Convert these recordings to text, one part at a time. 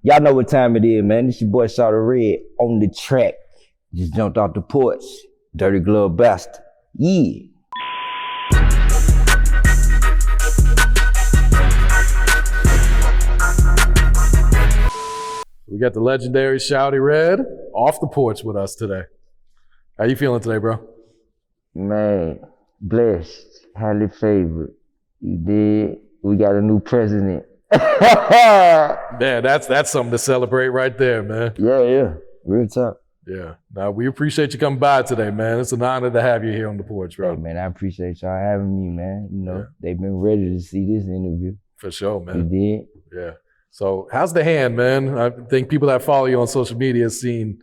Y'all know what time it is, man. This your boy Shawty Redd on the track. Just jumped off the porch. Dirty glove bastard. Yeah. We got the legendary Shawty Redd off the porch with us today. How you feeling today, bro? Man, blessed, highly favored. You did. We got a new president. Man, that's something to celebrate right there, man. Yeah. Real talk. Yeah. Now, we appreciate you coming by today, man. It's an honor to have you here on the porch, bro. Hey, man, I appreciate y'all having me, man. You know, They've been ready to see this interview. For sure, man. You did. Yeah. So how's the hand, man? I think people that follow you on social media have seen,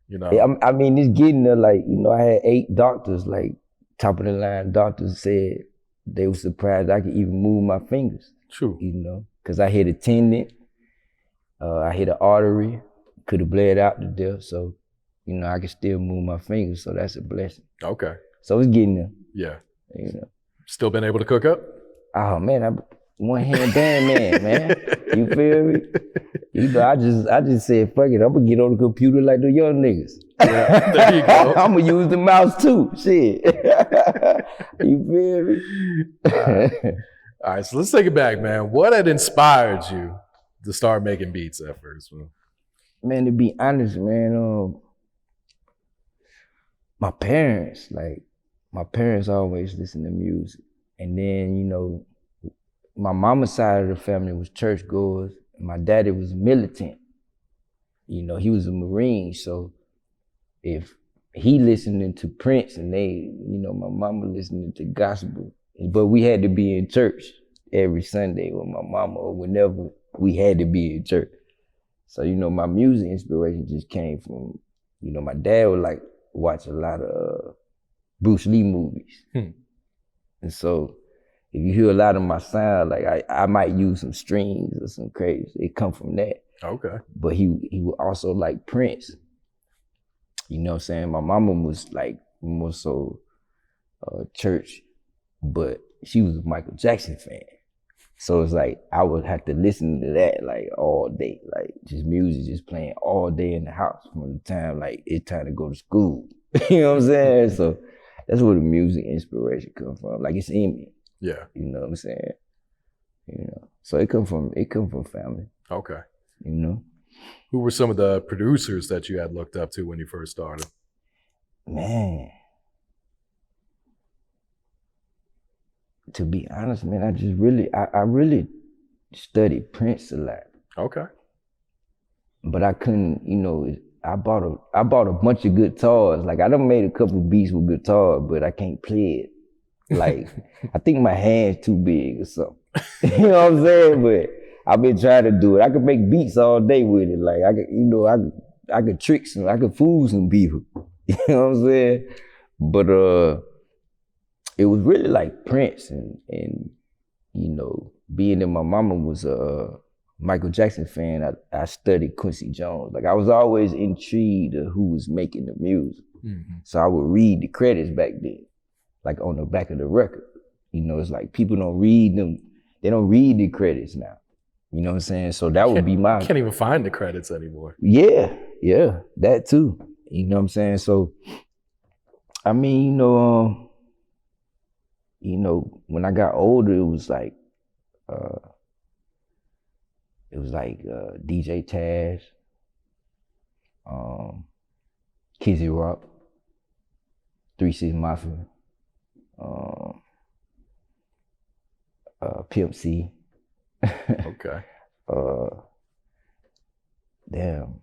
you know. Yeah, I mean, it's getting there. Like, you know, I had 8 doctors, like top of the line doctors said they were surprised I could even move my fingers. True. You know, because I hit a tendon, I hit an artery, could have bled out to death. So, you know, I can still move my fingers. So that's a blessing. Okay. So it's getting there. Yeah. You know. Still been able to cook up? Oh man, I'm one hand band man. You feel me? You know, I just said, fuck it, I'm gonna get on the computer like the young niggas. Yeah, there you go. I'm gonna use the mouse too, shit. You feel me? All right, so let's take it back, man. What had inspired you to start making beats at first? Man, to be honest, man, my parents always listen to music. And then, you know, my mama's side of the family was churchgoers. And my daddy was militant. You know, he was a Marine. So if he listening to Prince and they, you know, my mama listening to gospel, but we had to be in church every Sunday with my mama or whenever we had to be in church. So, you know, my music inspiration just came from, you know, my dad would like watch a lot of Bruce Lee movies. And so if you hear a lot of my sound, like I might use some strings or some crazy, it come from that. Okay. But he would also like Prince. You know what I'm saying? My mama was like more so church, but she was a Michael Jackson fan. So it's like I would have to listen to that like all day, like just music just playing all day in the house from the time like it's time to go to school. You know what I'm saying? So that's where the music inspiration comes from. Like it's in me. Yeah. You know what I'm saying? You know. So it come from family. Okay. You know? Who were some of the producers that you had looked up to when you first started? Man. To be honest, man, I really studied Prince a lot. Okay. But I couldn't, you know, I bought a bunch of guitars. Like I done made a couple beats with guitar, but I can't play it. Like I think my hand's too big or something. You know what I'm saying? But I've been trying to do it. I could make beats all day with it. Like I could, you know, I could trick some, I could fool some people. You know what I'm saying? But it was really like Prince and you know, being that my mama was a Michael Jackson fan, I studied Quincy Jones. Like I was always intrigued of who was making the music. Mm-hmm. So I would read the credits back then, like on the back of the record. You know, it's like people don't read them, they don't read the credits now. You know what I'm saying? So that would be my... Can't even find the credits anymore. Yeah, that too. You know what I'm saying? So, I mean, you know, when I got older, it was like DJ Taz, Kizzy Rock, 3-6 Mafia, Pimp C. Okay. Damn.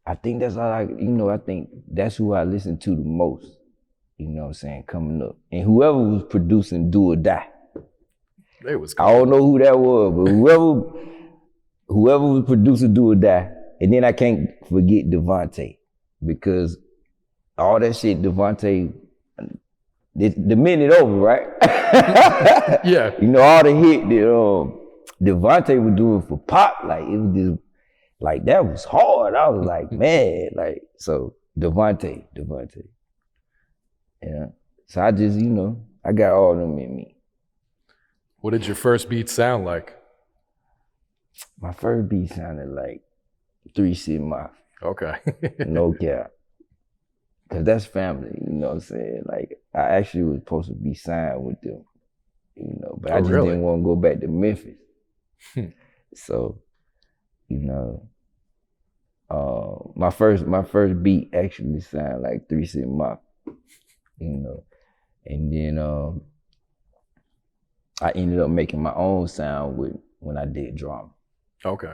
I think that's all I think that's who I listen to the most. You know what I'm saying, coming up. And whoever was producing Do or Die. They was cool. I don't know who that was, but whoever was producing Do or Die. And then I can't forget Devontae, because all that shit Devontae, the minute over, right? Yeah. You know, all the hit that Devontae was doing for Pop, like it was just, like that was hard. I was like, man, like, so Devontae. Yeah. So I just, you know, I got all of them in me. What did your first beat sound like? My first beat sounded like 3 City Mafia. Okay. No cap. Cause that's family, you know what I'm saying? Like, I actually was supposed to be signed with them, you know, but I just really? didn't want to go back to Memphis. So, you know, my first beat actually sounded like 3 City Mafia, you know, and then I ended up making my own sound when I did drama. Okay.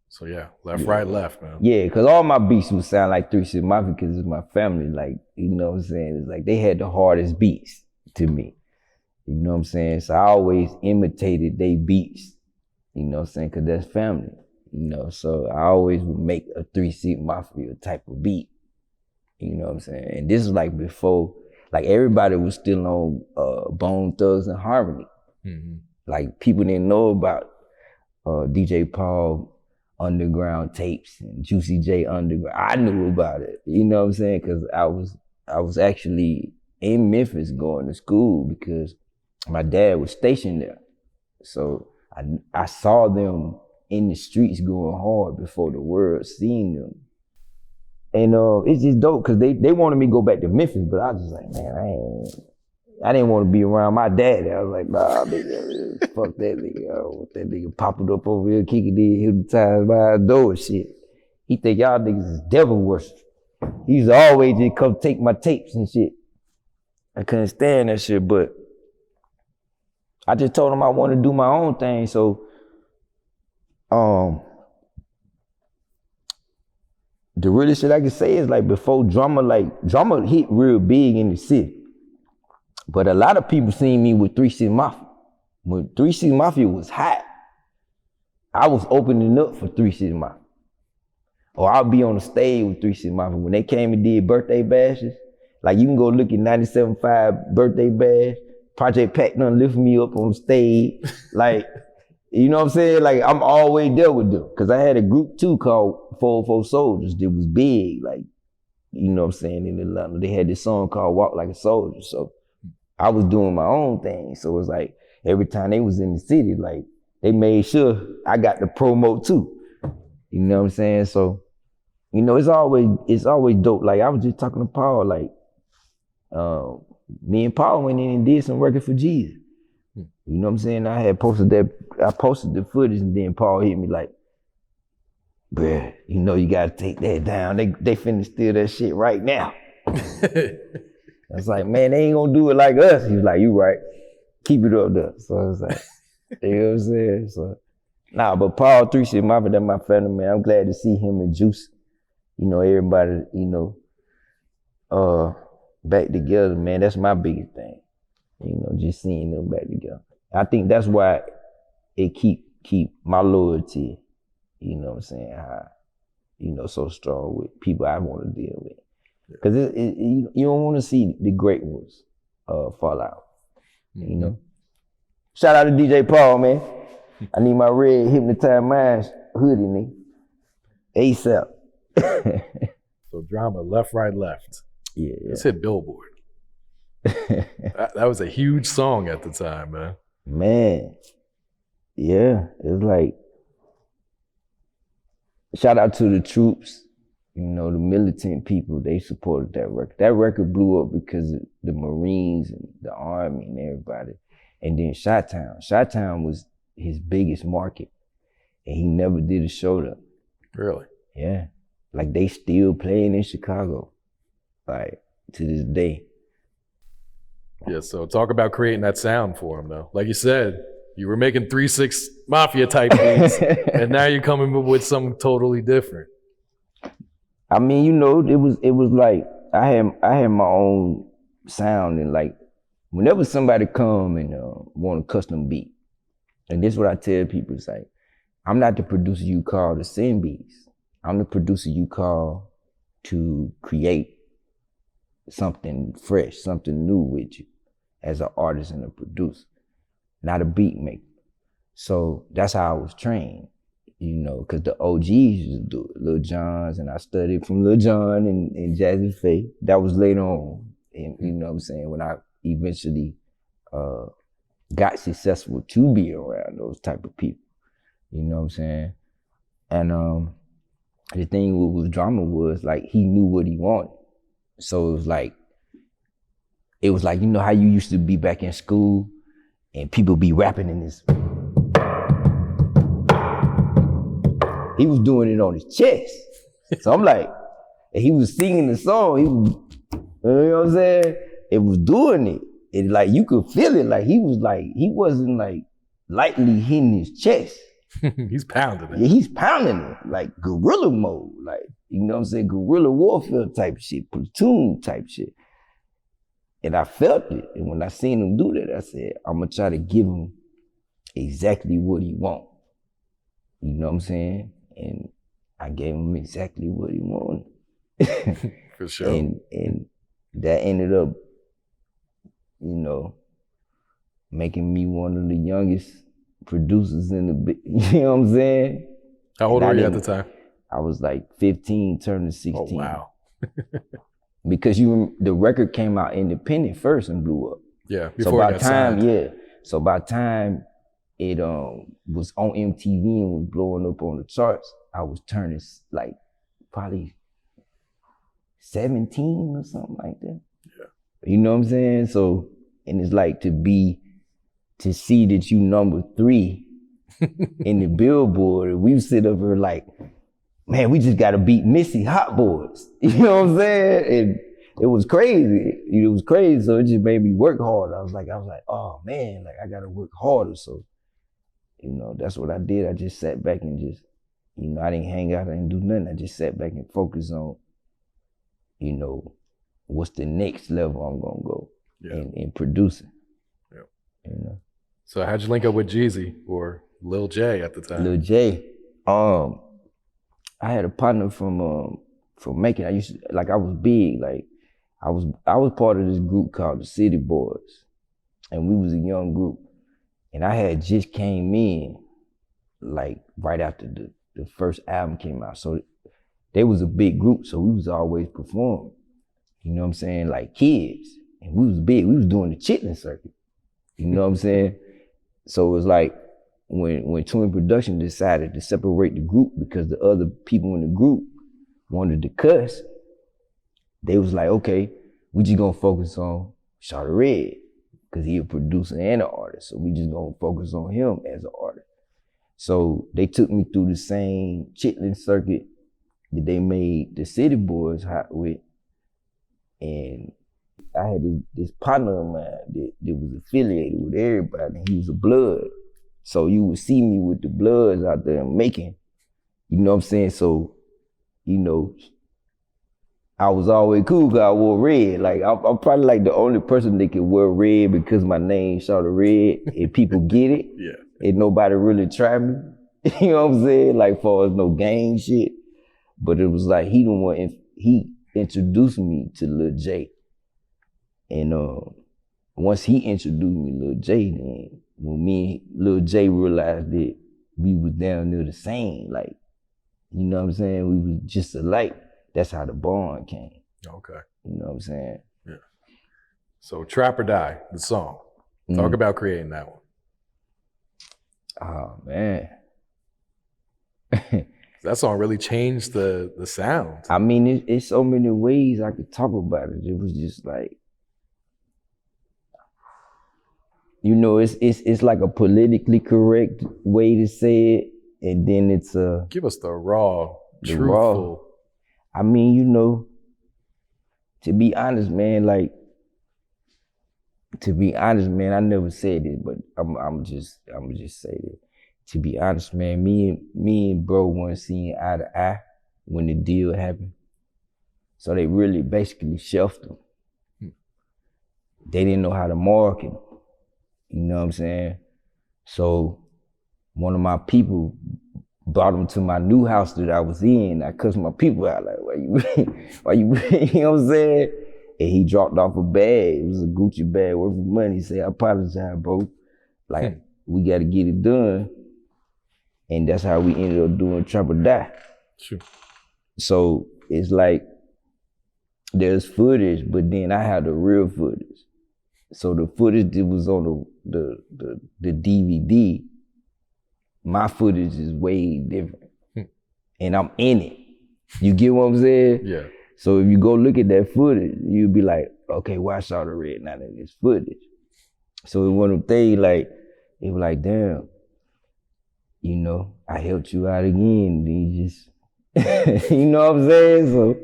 So yeah, left, right, left, man. Yeah, cause all my beats would sound like 3 City Mafia because it's my family. Like, you know what I'm saying? It's like they had the hardest beats to me. You know what I'm saying? So I always imitated they beats. You know what I'm saying? Cause that's family. You know, so I always would make a 3 City Mafia type of beat. You know what I'm saying? And this is like before, like everybody was still on Bone Thugs and Harmony. Mm-hmm. Like people didn't know about DJ Paul underground tapes and Juicy J underground. I knew about it, you know what I'm saying? Cause I was actually in Memphis going to school because my dad was stationed there. So I saw them in the streets going hard before the world seen them. And it's just dope cause they wanted me to go back to Memphis, but I was just like, man, I didn't want to be around my dad. I was like, nah, nigga, fuck that nigga. That nigga popping up over here, kicking in, hypnotized by our door and shit. He think y'all niggas is devil worship. He used to always just come take my tapes and shit. I couldn't stand that shit, but I just told him I wanted to do my own thing. So, the realest shit I can say is like before drama hit real big in the city. But a lot of people seen me with 3 City Mafia. When 3 City Mafia was hot, I was opening up for 3 City Mafia. Or I'll be on the stage with 3 City Mafia. When they came and did birthday bashes, like you can go look at 97.5 birthday bash, Project Pat done lift me up on the stage. Like, you know what I'm saying? Like I'm always there with them. Cause I had a group too called 404 Soldiers that was big. Like, you know what I'm saying, in Atlanta. They had this song called Walk Like a Soldier. So I was doing my own thing. So it's like every time they was in the city, like they made sure I got the promo too. You know what I'm saying? So, you know, it's always dope. Like I was just talking to Paul, like me and Paul went in and did some working for Jeezy. You know what I'm saying? I posted the footage and then Paul hit me like, bruh, you know you gotta take that down. They finna steal that shit right now. I was like, man, they ain't gonna do it like us. He was like, you right. Keep it up there. So I was like, you know what I'm saying? So, nah, but Paul 3 City Mafia, that's my family, man. I'm glad to see him and Juice. You know, everybody, you know, back together, man. That's my biggest thing. You know, just seeing them back together. I think that's why it keep my loyalty, you know what I'm saying, you know, so strong with people I want to deal with. Because you don't want to see the great ones fall out, you know. Shout out to DJ Paul, man. I need my red Hypnotized Minds hoodie, nigga. ASAP. So drama, left, right, left. Yeah. Let's hit Billboard. that was a huge song at the time, man. Man, yeah, it's like, shout out to the troops, you know, the militant people, they supported that record. That record blew up because of the Marines and the Army and everybody. And then Chi-Town was his biggest market. And he never did a show there. Really? Yeah. Like they still playing in Chicago, like to this day. Yeah, so talk about creating that sound for him though. Like you said, you were making 3-6 Mafia type beats, and now you're coming up with something totally different. I mean, you know, it was like I had my own sound, and like whenever somebody come and want a custom beat, and this is what I tell people, it's like, I'm not the producer you call to send beats. I'm the producer you call to create something fresh, something new with you as an artist and a producer, not a beat maker. So that's how I was trained, you know, because the OGs used to do it, Lil Jon's, and I studied from Lil Jon and Jazzy Faye. That was later on, and you know what I'm saying, when I eventually got successful to be around those type of people. You know what I'm saying? And the thing with drama was like he knew what he wanted. So it was like, you know how you used to be back in school and people be rapping in this. He was doing it on his chest. So I'm like, and he was singing the song, he was, you know what I'm saying? It was doing it. And like you could feel it, like he wasn't like lightly hitting his chest. He's pounding it. Yeah, he's pounding it, like guerrilla mode, like, you know what I'm saying, guerrilla warfare type shit, platoon type shit. And I felt it, and when I seen him do that, I said, I'm gonna try to give him exactly what he want. You know what I'm saying? And I gave him exactly what he wanted. For sure. And that ended up, you know, making me one of the youngest producers in the, you know what I'm saying? How old were you at the time? I was like 15, turning 16. Oh, wow. Because the record came out independent first and blew up. Yeah, before it got signed. So by the time it was on MTV and was blowing up on the charts, I was turning like probably 17 or something like that. Yeah. You know what I'm saying? So, and it's like to see that you number 3 in the Billboard, we sit up here like, man, we just gotta beat Missy Hot Boys. You know what I'm saying? And it was crazy. It was crazy, so it just made me work harder. I was like, oh man, like I gotta work harder. So, you know, that's what I did. I just sat back and just, you know, I didn't hang out, I didn't do nothing. I just sat back and focused on, you know, what's the next level I'm gonna go in producing. Yeah. You know. So how'd you link up with Jeezy or Lil J at the time? Lil J, I had a partner from Macon. I was big, like I was part of this group called the City Boys, and we was a young group. And I had just came in, like right after the first album came out. So they was a big group, so we was always performing. You know what I'm saying? Like kids. And we was big, we was doing the chitlin circuit. You know what I'm saying? So it was like, when Twin Production decided to separate the group because the other people in the group wanted to cuss, they was like, okay, we just gonna focus on Shawty Redd because he a producer and an artist. So we just gonna focus on him as an artist. So they took me through the same chitlin circuit that they made the City Boys hot with. And I had this partner of mine that was affiliated with everybody, and he was a blood. So you would see me with the bloods out there making, you know what I'm saying? So, you know, I was always cool because I wore red. Like I'm probably like the only person that can wear red because my name Shawty Redd and people get it. Yeah. And nobody really tried me. You know what I'm saying? Like far as no gang shit. But it was like he introduced me to Lil J. And once he introduced me to Lil J, then when me and Lil J realized that we was down near the same, like, you know what I'm saying? We was just alike. That's how the bond came. Okay. You know what I'm saying? Yeah. So Trap or Die, the song. Talk about creating that one. Oh man. That song really changed the sound. I mean, it's so many ways I could talk about it. It was just like, you know, it's like a politically correct way to say it, and then it's a give us the raw, truthful. I mean, you know, to be honest, man, I never said it, but I'm just say that. To be honest, man, me and bro weren't seeing eye to eye when the deal happened. So they really basically shelved him. They didn't know how to market him. You know what I'm saying? So one of my people brought him to my new house that I was in. I cussed my people out like, why you, you know what I'm saying? And he dropped off a bag. It was a Gucci bag worth of money. He said, I apologize, bro. Like, we gotta get it done. And that's how we ended up doing Trap or Die. Sure. So it's like, there's footage, but then I have the real footage. So the footage that was on the DVD, my footage is way different. And I'm in it. You get what I'm saying? Yeah. So if you go look at that footage, you'll be like, okay, why Shawty Redd not in this footage? So one of them things, like, it was like, damn, you know, I helped you out again. And you just, you know what I'm saying? So,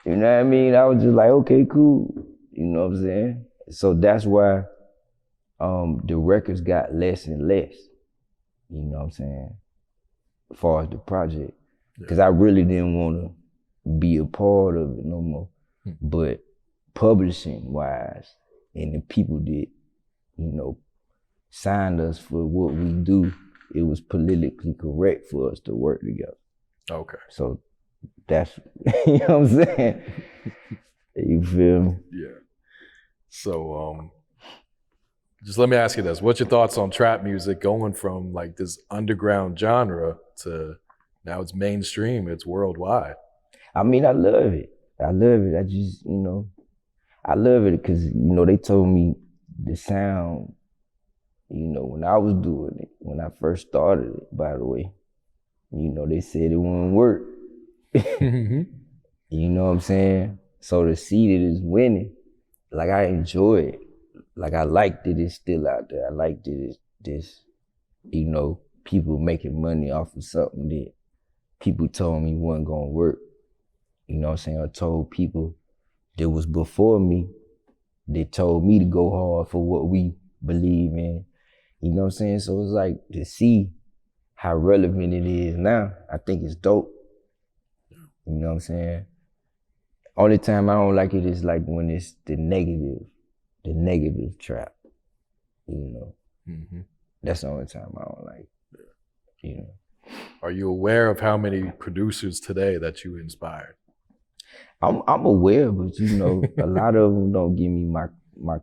you know what I mean? I was just like, okay, cool. You know what I'm saying? So that's why the records got less and less. You know what I'm saying? As far as the project. Because I really didn't want to be a part of it no more. But publishing wise, and the people that, you know, signed us for what we do, it was politically correct for us to work together. Okay. So that's, you know what I'm saying? You feel me? Yeah. So just let me ask you this. What's your thoughts on trap music going from like this underground genre to now it's mainstream, it's worldwide? I mean, I love it. I love it. I just, you know, I love it because, you know, they told me the sound, you know, when I was doing it, when I first started it, by the way, you know, they said it wouldn't work. You know what I'm saying? So to see that it's winning, like I enjoy it. Like I like that it's still out there. I like that it's this, you know, people making money off of something that people told me wasn't gonna work. You know what I'm saying? I told people that was before me, they told me to go hard for what we believe in. You know what I'm saying? So it's like to see how relevant it is now, I think it's dope. You know what I'm saying? Only time I don't like it is like when it's the negative trap. You know, that's the only time I don't like it. You know. Are you aware of how many producers today that you inspired? I'm aware, but you know, a lot of them don't give me my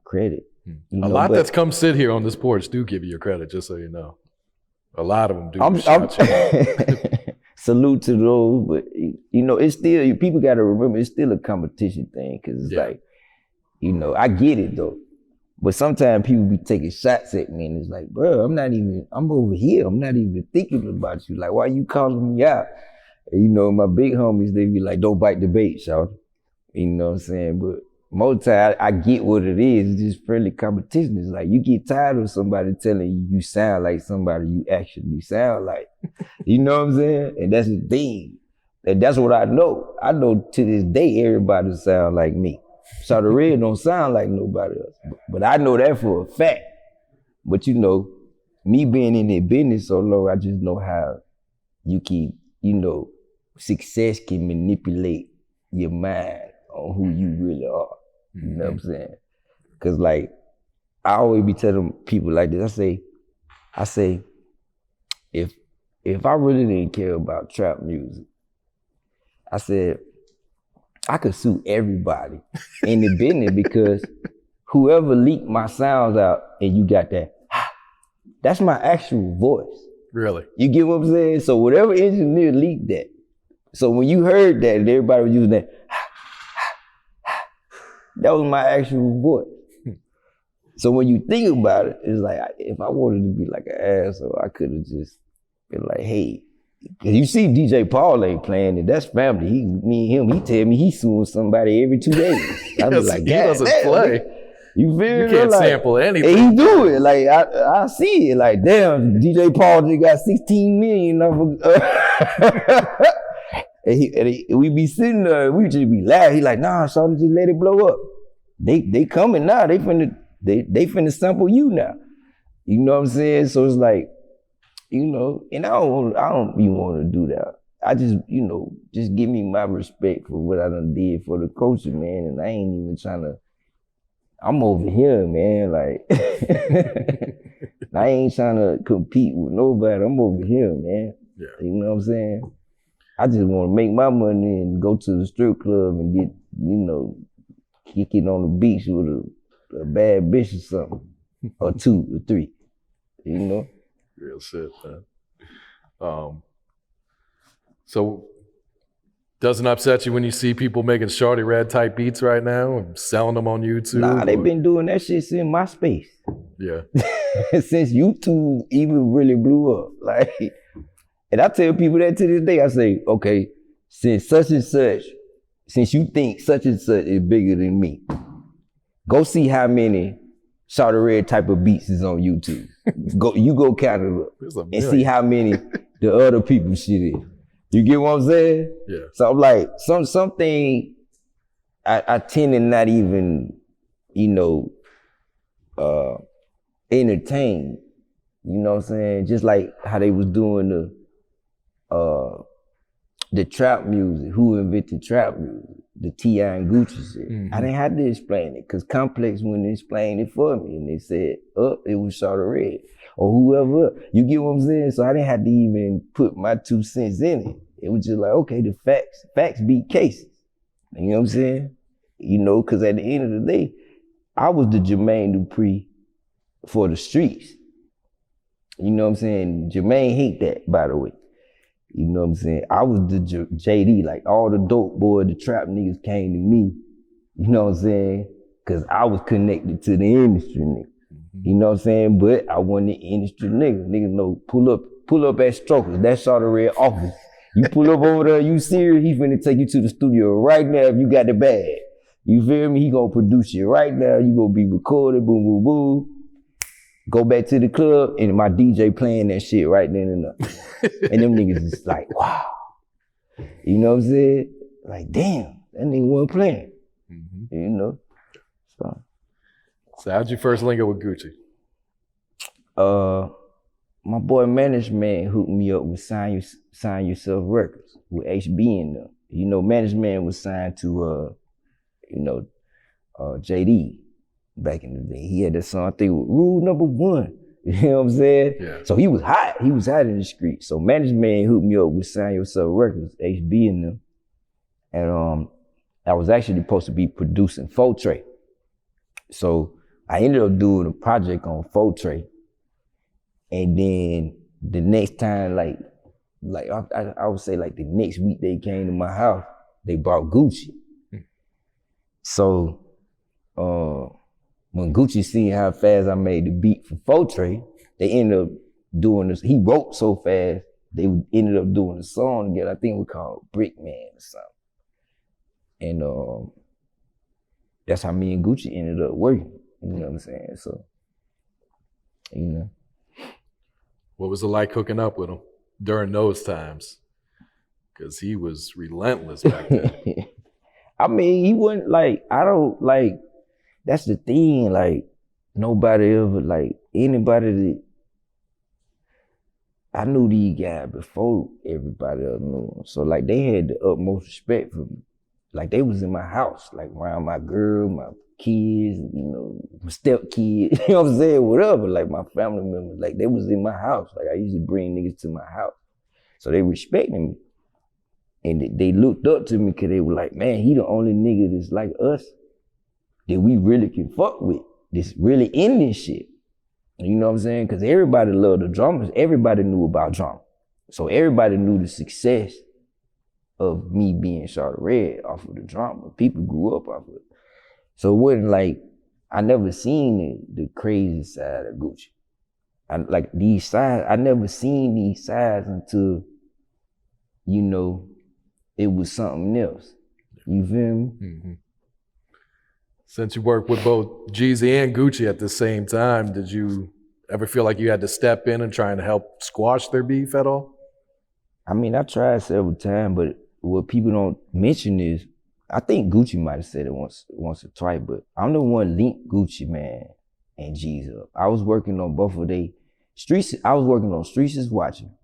credit. You know, a lot that's come sit here on this porch do give you your credit, just so you know. A lot of them do. Salute to those, but you know, it's still, people got to remember, it's still a competition thing, because it's like, you know, I get it though, but sometimes people be taking shots at me, and it's like, bro, I'm over here, I'm not even thinking about you. Like, why you calling me out? And, you know, my big homies, they be like, don't bite the bait, Shawty. You know what I'm saying? But most time, I get what it is. It's just friendly competition. It's like, you get tired of somebody telling you sound like somebody you actually sound like. You know what I'm saying? And that's the thing. And that's what I know. I know to this day, everybody sound like me. Shawty Redd don't sound like nobody else. But I know that for a fact. But you know, me being in the business so long, I just know how you can, you know, success can manipulate your mind on who you really are. You know what I'm saying? Cause like, I always be telling people like this, I say, if I really didn't care about trap music, I said, I could sue everybody in the business, because whoever leaked my sounds out and you got that, that's my actual voice. Really? You get what I'm saying? So whatever engineer leaked that, so when you heard that and everybody was using that, that was my actual voice. So when you think about it, it's like, if I wanted to be like an asshole, I could have just been like, hey, cause you see DJ Paul ain't playing it, that's family. Me and him, he tell me he suing somebody every 2 days. I be like, he doesn't play. You feel me? You can't like, sample anything. And he do it. Like, I see it. Like, damn, DJ Paul just got 16 million of and we be sitting there, we just be laughing. He like, nah, so just let it blow up. They coming now. They finna sample you now. You know what I'm saying? So it's like, you know, and I don't even want to do that. I just, you know, just give me my respect for what I done did for the culture, man. And I ain't even trying to, I'm over here, man. Like, I ain't trying to compete with nobody. I'm over here, man. Yeah. You know what I'm saying? I just want to make my money and go to the strip club and get, you know, kick it on the beach with a bad bitch or something, or 2 or 3, you know? Real shit, man. So Doesn't upset you when you see people making Shawty Redd type beats right now and selling them on YouTube? Nah, they been doing that shit since MySpace. Yeah. Since YouTube even really blew up. Like, and I tell people that to this day, I say, okay, since such and such, since you think such and such is bigger than me, go see how many Shawty Redd type of beats is on YouTube. You go count it up and see how many the other people shit is. You get what I'm saying? Yeah. So I'm like, something I tend to not even, entertain. You know what I'm saying? Just like how they was doing the trap music, who invented trap music, the T.I. and Gucci shit. Mm-hmm. I didn't have to explain it, because Complex wouldn't explain it for me. And they said, it was Shawty Redd, or whoever. You get what I'm saying? So I didn't have to even put my 2 cents in it. It was just like, okay, the facts beat cases. You know what I'm saying? Because at the end of the day, I was the Jermaine Dupri for the streets. You know what I'm saying? Jermaine hate that, by the way. You know what I'm saying? I was the JD, like all the dope boys, the trap niggas came to me. You know what I'm saying? Because I was connected to the industry nigga. You know what I'm saying? But I wasn't the industry nigga. Niggas know, pull up at Strokers. That's Shawty Redd office. You pull up over there, you serious, he finna take you to the studio right now if you got the bag. You feel me? He gonna produce you right now. You gonna be recorded, boom, boom, boom. Go back to the club, and my DJ playing that shit right then and there. And them niggas is like, wow. You know what I'm saying? Like, damn, that nigga wasn't playing. Mm-hmm. So how'd you first link up with Gucci? My boy Management hooked me up with Sign Yourself Records with HB in them. Management was signed to, JD back in the day. He had that song, I think, with Rule Number 1. You know what I'm saying? Yeah. So he was hot. He was hot in the street. So Management hooked me up with Sign Yourself Records, HB in them. And I was actually supposed to be producing Fortre. So I ended up doing a project on Fortre. And then the next time, like I would say, like the next week they came to my house, they brought Gucci. So when Gucci seen how fast I made the beat for Fortre, they ended up doing this. He wrote so fast, they ended up doing a song together. I think we called Brick Man or something. And that's how me and Gucci ended up working. You know what I'm saying? So, What was it like hooking up with him during those times? Because he was relentless back then. I mean, he wasn't that's the thing, like, nobody ever, like, anybody that, I knew these guys before everybody else knew them. So, like, they had the utmost respect for me. Like, they was in my house, like, around my girl, my kids, my stepkids, you know what I'm saying, whatever, like, my family members, like, they was in my house. Like, I used to bring niggas to my house. So they respected me. And they looked up to me because they were like, man, he the only nigga that's like us that we really can fuck with, that's really in this shit. You know what I'm saying? Because everybody loved the drummers. Everybody knew about drama. So everybody knew the success of me being Shawty Redd off of the drama. People grew up off of it. So it wasn't like, I never seen the crazy side of Gucci. Like these sides, I never seen these sides until, it was something else. You feel me? Mm-hmm. Since you worked with both Jeezy and Gucci at the same time, did you ever feel like you had to step in and try and help squash their beef at all? I mean, I tried several times, but what people don't mention is, I think Gucci might have said it once or twice, but I'm the one linked Gucci, man, and Jeezy up. I was working on both of they streets. I was working on Streets is Watching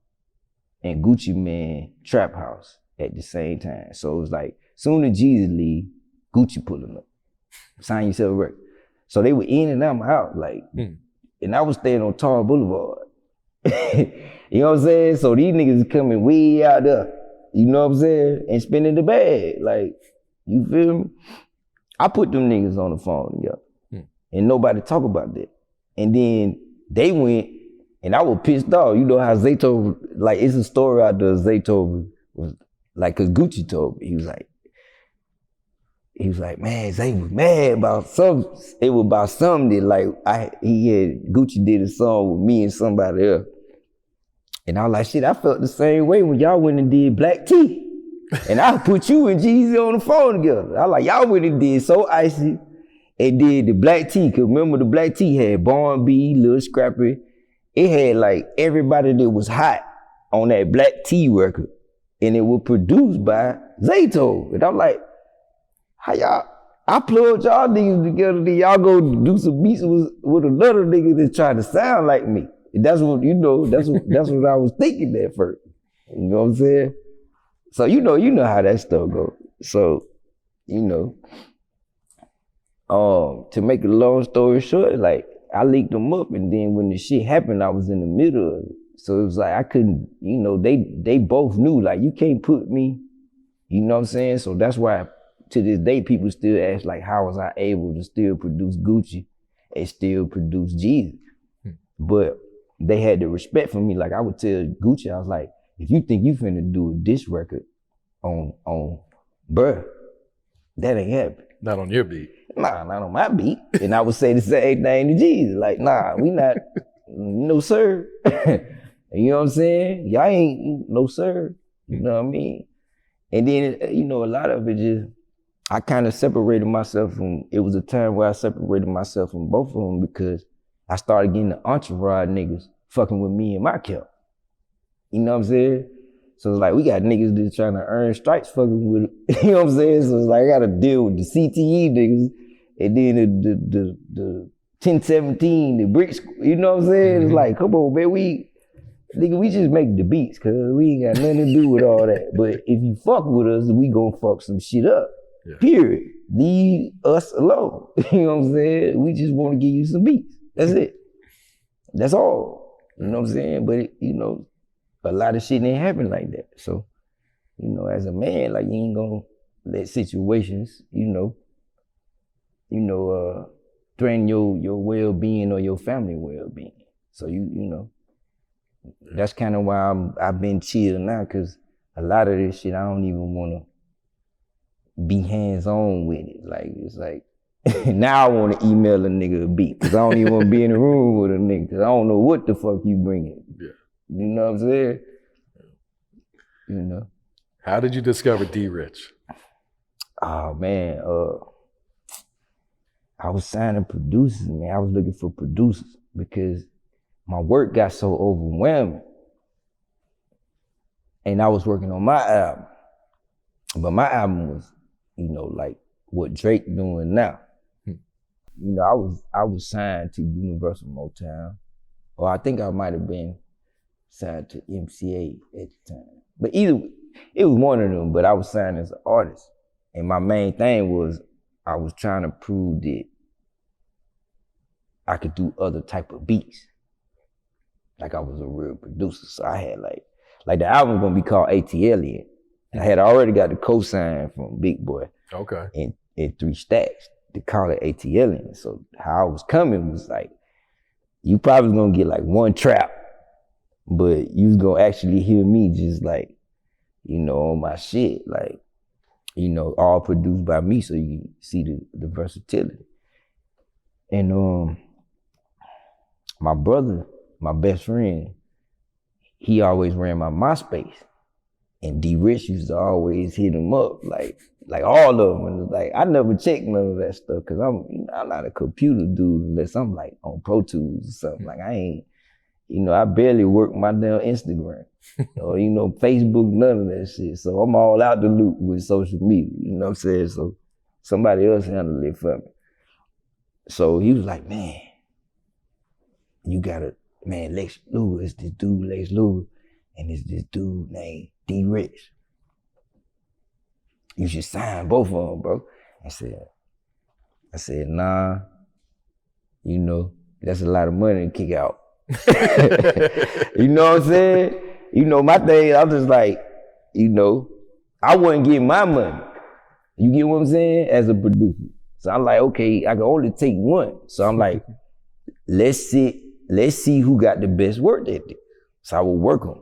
and Gucci Man Trap House at the same time. So it was like, soon as Jeezy leave, Gucci pulling up. Sign Yourself Record. So they were in and out my house, like, and I was staying on Tar Boulevard. You know what I'm saying? So these niggas coming way out there, you know what I'm saying? And spinning the bag, like, you feel me? I put them niggas on the phone together, and nobody talk about that. And then they went, and I was pissed off. You know how Zaytoven, like, it's a story out there, Zaytoven was Like, cause Gucci told me, he was like, man, Zay was mad about something. It was about something that like Gucci did a song with me and somebody else. And I was like, shit, I felt the same way when y'all went and did Black Tea. And I put you and Jeezy on the phone together. I was like, y'all went and did So Icy and did the Black Tea. Cause remember the Black Tea had Born B, Lil Scrappy. It had like everybody that was hot on that Black Tea record. And it was produced by Zayto. And I'm like, how y'all, I plugged y'all niggas together, then y'all go do some beats with another nigga that tried to sound like me. And that's what, that's what I was thinking at first. You know what I'm saying? So you know how that stuff goes. So, to make a long story short, like I linked them up, and then when the shit happened, I was in the middle of it. So it was like I couldn't, they both knew, like, you can't put me, you know what I'm saying? So that's why to this day people still ask, like, how was I able to still produce Gucci and still produce Jeezy? But they had the respect for me. Like I would tell Gucci, I was like, if you think you finna do a diss record on bruh, that ain't happening. Not on your beat. Nah, not on my beat. And I would say the same thing to Jeezy. Like, nah, we not, no sir. You know what I'm saying? Y'all ain't, no sir. You know what I mean? And then, a lot of it just, I kind of separated myself from, it was a time where I separated myself from both of them because I started getting the entourage niggas fucking with me and my camp. You know what I'm saying? So it's like, we got niggas that's trying to earn stripes fucking with it. You know what I'm saying? So it's like, I gotta deal with the CTE niggas and then the 1017, the bricks, you know what I'm saying? It's like, come on, man, we just make the beats, cause we ain't got nothing to do with all that. But if you fuck with us, we gonna fuck some shit up, period. Leave us alone. You know what I'm saying? We just wanna give you some beats. That's it. That's all. You know what I'm saying? But, a lot of shit ain't happen like that. So, as a man, like, you ain't gonna let situations, threaten your well-being or your family well-being. So, that's kind of why I've been chill now, because a lot of this shit, I don't even want to be hands-on with it. Like, it's like, now I want to email a nigga a beat, because I don't even want to be in the room with a nigga, because I don't know what the fuck you bringing. Yeah. You know what I'm saying? How did you discover D.Rich? Oh, man. I was signing producers, man. I was looking for producers because my work got so overwhelming. And I was working on my album. But my album was, like what Drake doing now. I was signed to Universal Motown. Or I think I might have been signed to MCA at the time. But either, it was one of them, but I was signed as an artist. And my main thing was, I was trying to prove that I could do other type of beats. Like I was a real producer. So I had like the album was gonna be called ATLian. I had already got the cosign from Big Boy. Okay. And 3 Stacks to call it ATLian. So how I was coming was like, you probably was gonna get like one trap, but you was gonna actually hear me just like, on my shit, like, all produced by me, so you can see the versatility. And my brother, my best friend, he always ran my MySpace, and D.Rich used to always hit him up, like all of them. And it's like, I never checked none of that stuff, cause I'm not a computer dude unless I'm like on Pro Tools or something. Like I ain't, I barely work my damn Instagram or, Facebook, none of that shit. So I'm all out the loop with social media, you know what I'm saying? So somebody else handled it for me. So he was like, man, Lex Luger, it's this dude, Lex Luger, and it's this dude named D.Rich. You should sign both of them, bro. I said, nah, that's a lot of money to kick out. You know what I'm saying? My thing, I'm just like, I wouldn't get my money. You get what I'm saying? As a producer. So I'm like, okay, I can only take one. So I'm like, let's see who got the best work ethic. So I will work on.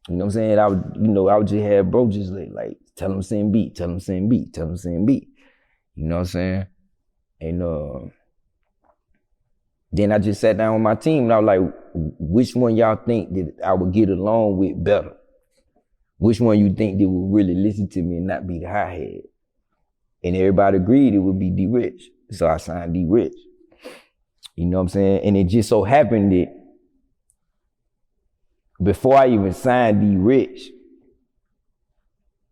You know what I'm saying? I would just have bro just like tell him send beat, tell him send beat, tell him send beat. You know what I'm saying? And then I just sat down with my team and I was like, which one y'all think that I would get along with better? Which one you think that would really listen to me and not be the hi-hat? And everybody agreed it would be D.Rich. So I signed D.Rich. You know what I'm saying? And it just so happened that before I even signed D.Rich,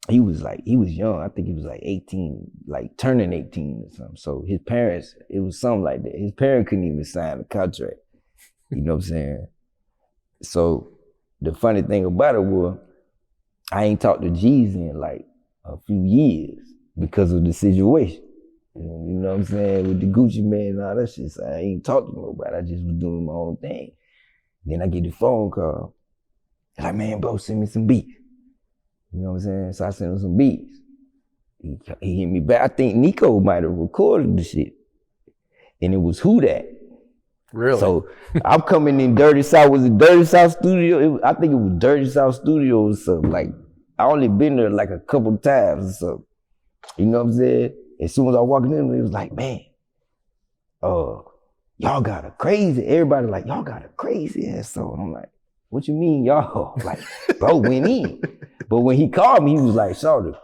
he was young. I think he was like 18, like turning 18 or something. So his parents, it was something like that. His parents couldn't even sign the contract. You know what I'm saying? So the funny thing about it was, I ain't talked to Jeezy in like a few years because of the situation. You know what I'm saying? With the Gucci man and all that shit. So I ain't talked to nobody. I just was doing my own thing. Then I get the phone call. Like, man, bro, send me some beats. You know what I'm saying? So I sent him some beats. He hit me back. I think Nico might have recorded the shit. And it was Who That. Really? So I'm coming in Dirty South. Was it Dirty South Studio? I think it was Dirty South Studio or something. Like, I only been there like a couple times or something. You know what I'm saying? As soon as I walked in, it was like, man, y'all got a crazy. Everybody like, y'all got a crazy ass song. I'm like, what you mean, y'all? Like, bro went in. But when he called me, he was like, Shawty,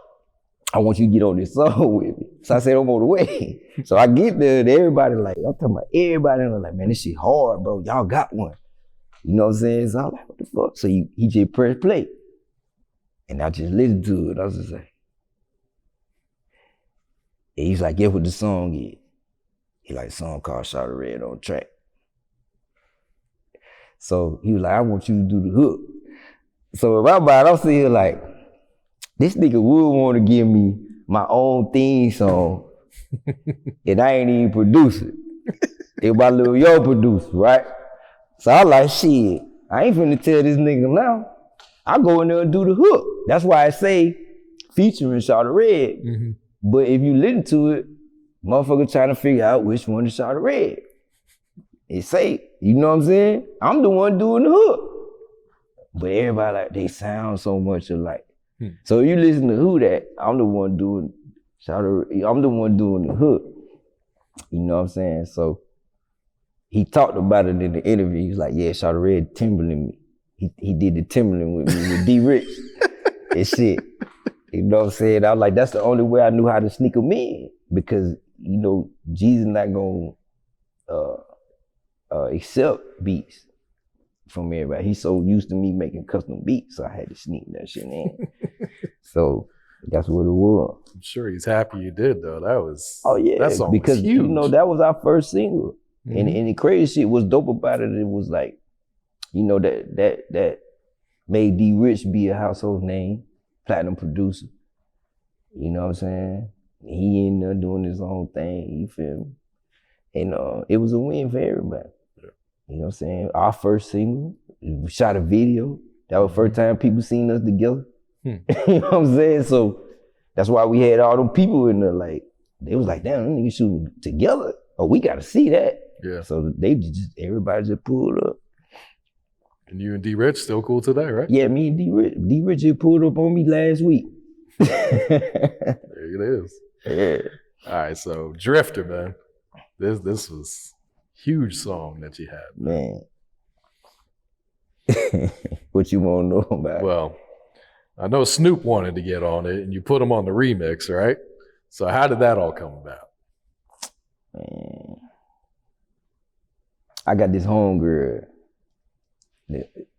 I want you to get on this song with me. So I said, I'm on the way. So I get there and everybody like, I'm talking about everybody, and I'm like, man, this shit hard, bro. Y'all got one. You know what I'm saying? So I'm like, what the fuck? So he just pressed play. And I just listened to it. I was just like, and he's like, guess what the song is? He like a song called Shawty Redd on track. So he was like, I want you to do the hook. So in my mind, I'm sitting here like, this nigga would want to give me my own theme song and I ain't even produce it. It was my little yo producer, right? So I like, shit, I ain't finna tell this nigga now. I go in there and do the hook. That's why I say featuring Shawty Redd. Mm-hmm. But if you listen to it, motherfucker trying to figure out which one is Shawty Redd. It say, you know what I'm saying? I'm the one doing the hook. But everybody like, they sound so much alike. So if you listen to Who That, I'm the one doing I'm the one doing the hook. You know what I'm saying? So he talked about it in the interview. He was like, yeah, Shawty Redd Timberland me. He did the Timberland with me with D.Rich and shit. You know what I'm saying? I was like, that's the only way I knew how to sneak him in. Because, you know, Jeezy not gonna accept beats from everybody. He's so used to me making custom beats, so I had to sneak that shit in. So that's what it was. I'm sure he's happy you did though. That song because was huge. You know that was our first single, and the crazy shit was dope about it. It was like, you know, that made D.Rich be a household name, platinum producer. You know what I'm saying? He in there doing his own thing. You feel me? And it was a win for everybody. You know what I'm saying? Our first single, we shot a video. That was the first time people seen us together. You know what I'm saying? So that's why we had all them people in there, like, they was like, damn, them niggas shooting together. Oh, we gotta see that. Yeah. So everybody just pulled up. And you and D.Rich still cool today, right? Yeah, me and D.Rich just pulled up on me last week. There it is. Yeah. All right, so Drfiter, man. This was huge song that you had. Man. What you want to know about? Well, I know Snoop wanted to get on it, and you put him on the remix, right? So how did that all come about? Man. I got this homegirl.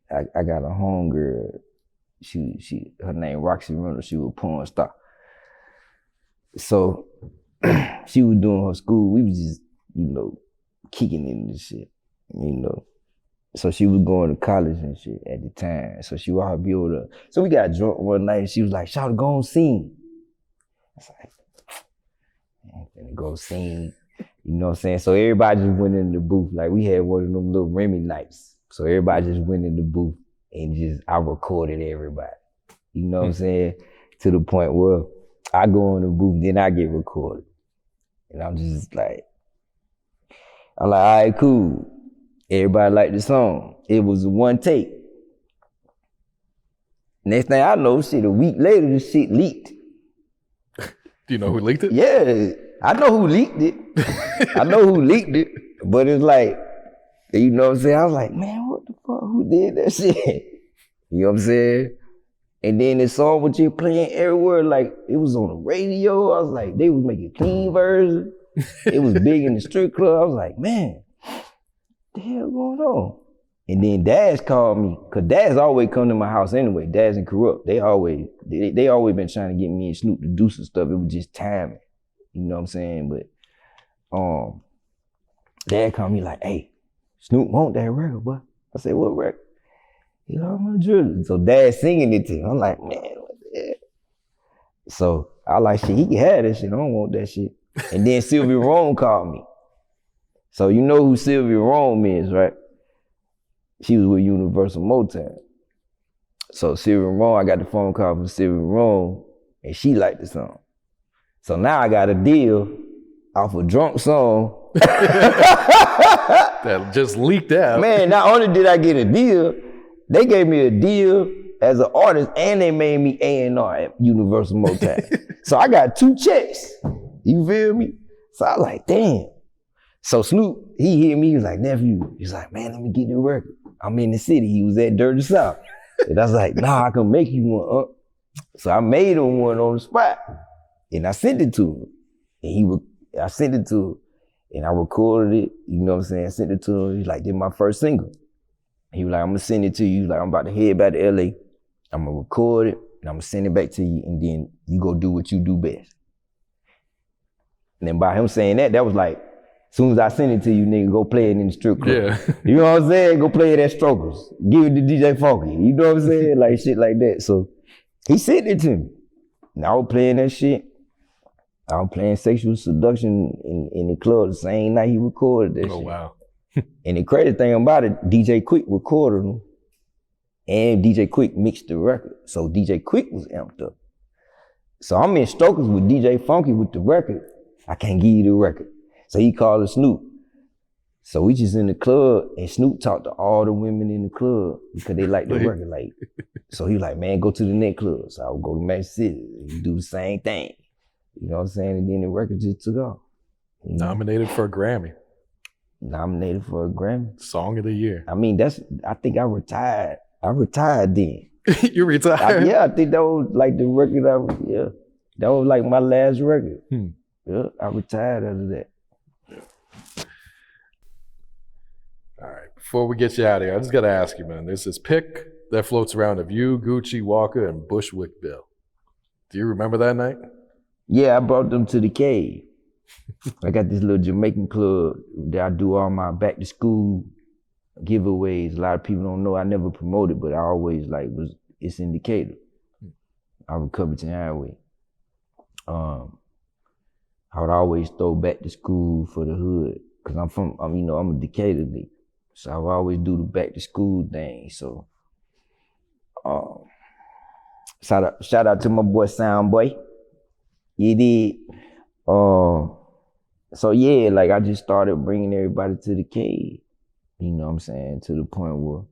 I got a homegirl. Her name Roxy Reynolds. She was a porn star. So she was doing her school. We was just, you know, kicking in this shit, you know. So she was going to college and shit at the time. So she was be able to. So we got drunk one night and she was like, "Shawty, go on sing." I was like, I ain't finna go sing. You know what I'm saying? So everybody just went in the booth. Like we had one of them little Remy nights. So everybody just went in the booth and I recorded everybody. You know what I'm saying? To the point where I go in the booth, then I get recorded. And I'm just like, all right, cool. Everybody liked the song. It was one take. Next thing I know, shit, a week later, this shit leaked. Do you know who leaked it? Yeah, I know who leaked it. I know who leaked it, but it's like, you know what I'm saying? I was like, man, what the fuck? Who did that shit? You know what I'm saying? And then the song was just playing everywhere, like it was on the radio. I was like, they was making clean versions. It was big in the strip club. I was like, man, what the hell going on? And then Daz called me, cause Daz always come to my house anyway. Daz and Corrupt, they always been trying to get me and Snoop to do some stuff. It was just timing, you know what I'm saying? But Dad called me like, hey, Snoop want that record, boy. I said, what record? He like, I'm a driller. So Dad singing it to him. I'm like, man, what the hell? So I like, shit, he can have that shit. I don't want that shit. And then Sylvia Rome called me. So you know who Sylvia Rome is, right? She was with Universal Motown. So Sylvia Rome, I got the phone call from Sylvia Rome, and she liked the song. So now I got a deal off a drunk song. That just leaked out. Man, not only did I get a deal, they gave me a deal as an artist, and they made me A&R at Universal Motown. So I got 2 checks. You feel me? So I was like, damn. So Snoop, he hit me, he was like, nephew, he's like, man, let me get the record. I'm in the city. He was at Dirty South. And I was like, nah, I can make you one. So I made him one on the spot. And I sent it to him. And I sent it to him. And I recorded it, you know what I'm saying? I sent it to him. He's like, this is my first single. He was like, I'm gonna send it to you. He's like, I'm about to head back to LA. I'm gonna record it, and I'm gonna send it back to you, and then you go do what you do best. And then by him saying that was like, as soon as I send it to you, nigga, go play it in the strip club. Yeah. You know what I'm saying? Go play it at Strokers. Give it to DJ Funky. You know what I'm saying? Like shit like that. So he sent it to me. And I was playing that shit. I was playing Sensual Seduction in the club the same night he recorded that shit. Oh, wow. And the crazy thing about it, DJ Quick recorded them, and DJ Quick mixed the record. So DJ Quick was amped up. So I'm in Strokers with DJ Funky with the record. I can't give you the record. So he called us Snoop. So we just in the club, and Snoop talked to all the women in the club because they liked the record. Like, so he like, man, go to the next club. So I would go to Magic City. He do the same thing. You know what I'm saying? And then the record just took off. You know? Nominated for a Grammy. Nominated for a Grammy. Song of the year. I mean, I think I retired. I retired then. You retired? Yeah, I think that was like the record that was like my last record. Yeah, I retired after that. All right, before we get you out of here, I just got to ask you, man, there's this pic that floats around of you, Gucci, Walker, and Bushwick Bill. Do you remember that night? Yeah, I brought them to the cave. I got this little Jamaican club that I do all my back to school giveaways. A lot of people don't know I never promoted, but I always it's in Decatur. I was Covington Highway. I would always throw back to school for the hood, cause I'm a Decatur nigga. So I would always do the back to school thing. So shout out to my boy Soundboy. You did. So yeah, like I just started bringing everybody to the cave. You know what I'm saying? To the point where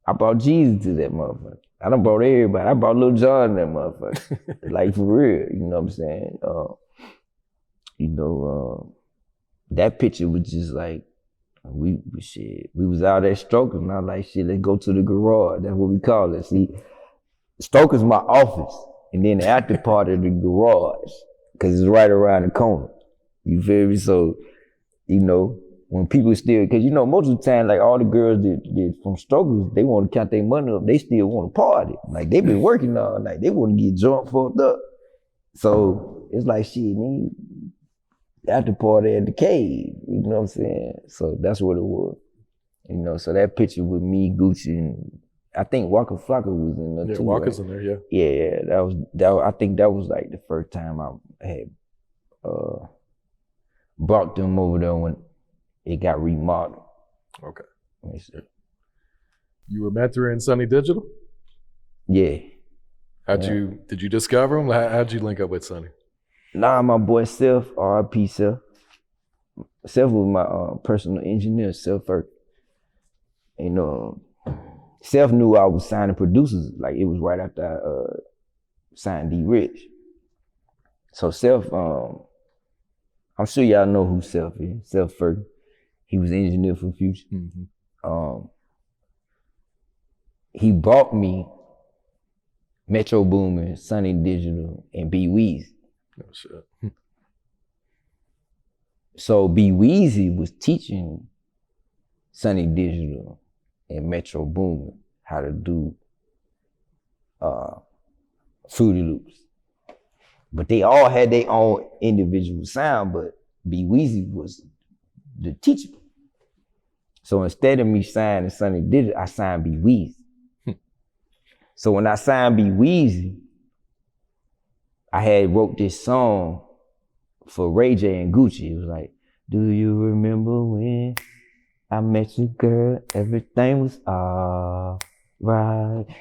I brought Jeezy to that motherfucker. I done brought everybody. I brought Lil Jon to that motherfucker. Like for real, you know what I'm saying? That picture was just like, we was out at Strokers, and I was like, shit, let's go to the garage. That's what we call it. See, Strokers my office, and then the after part of the garage, cause it's right around the corner. You feel me? So, when people still, cause most of the time, like all the girls that from Strokers, they want to count their money up, they still want to party. Like they been working all night, they want to get drunk, fucked up. So it's like, shit, nigga, after party at the cave, you know what I'm saying? So that's what it was. So that picture with me, Gucci, and I think Waka Flocka was in there too. Yeah, Waka's in there, yeah. Yeah, that was, I think that was like the first time I had brought them over there when it got remodeled. Okay. You were mentoring Sonny Digital? Yeah. Did you discover him? How'd you link up with Sonny? Nah, my boy Self, R.I.P. Self. Self was my personal engineer, Self first. Self knew I was signing producers. Like it was right after I signed D.Rich. So Self, I'm sure y'all know who Self is. Self Ferg. He was engineer for Future. He brought me Metro Boomin, Sonny Digital, and B Weezy. Oh shit. So B Weezy was teaching Sonny Digital and Metro Boomin how to do Fruity Loops. But they all had their own individual sound, but B Weezy was the teacher. So instead of me signing Sonny Digital, I signed B Weezy. So when I signed B Weezy, I had wrote this song for Ray J and Gucci. It was like, do you remember when I met you, girl? Everything was alright.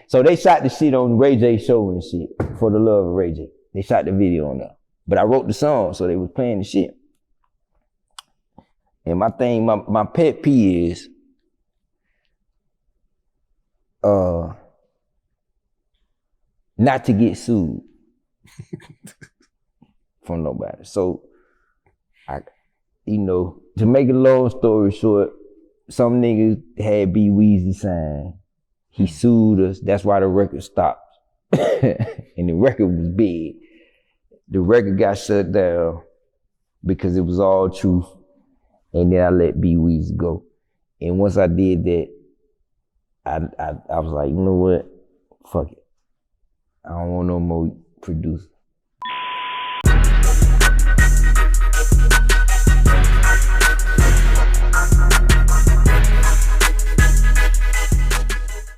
So they shot the shit on Ray J show and shit, For the Love of Ray J. They shot the video on that. But I wrote the song, so they was playing the shit. And my thing, my pet peeve is, not to get sued from nobody. So, to make a long story short, some niggas had B Weezy signed. He sued us. That's why the record stopped. And the record was big. The record got shut down because it was all truth. And then I let B Weezy go. And once I did that, I was like, you know what? Fuck it. I don't want no more producer.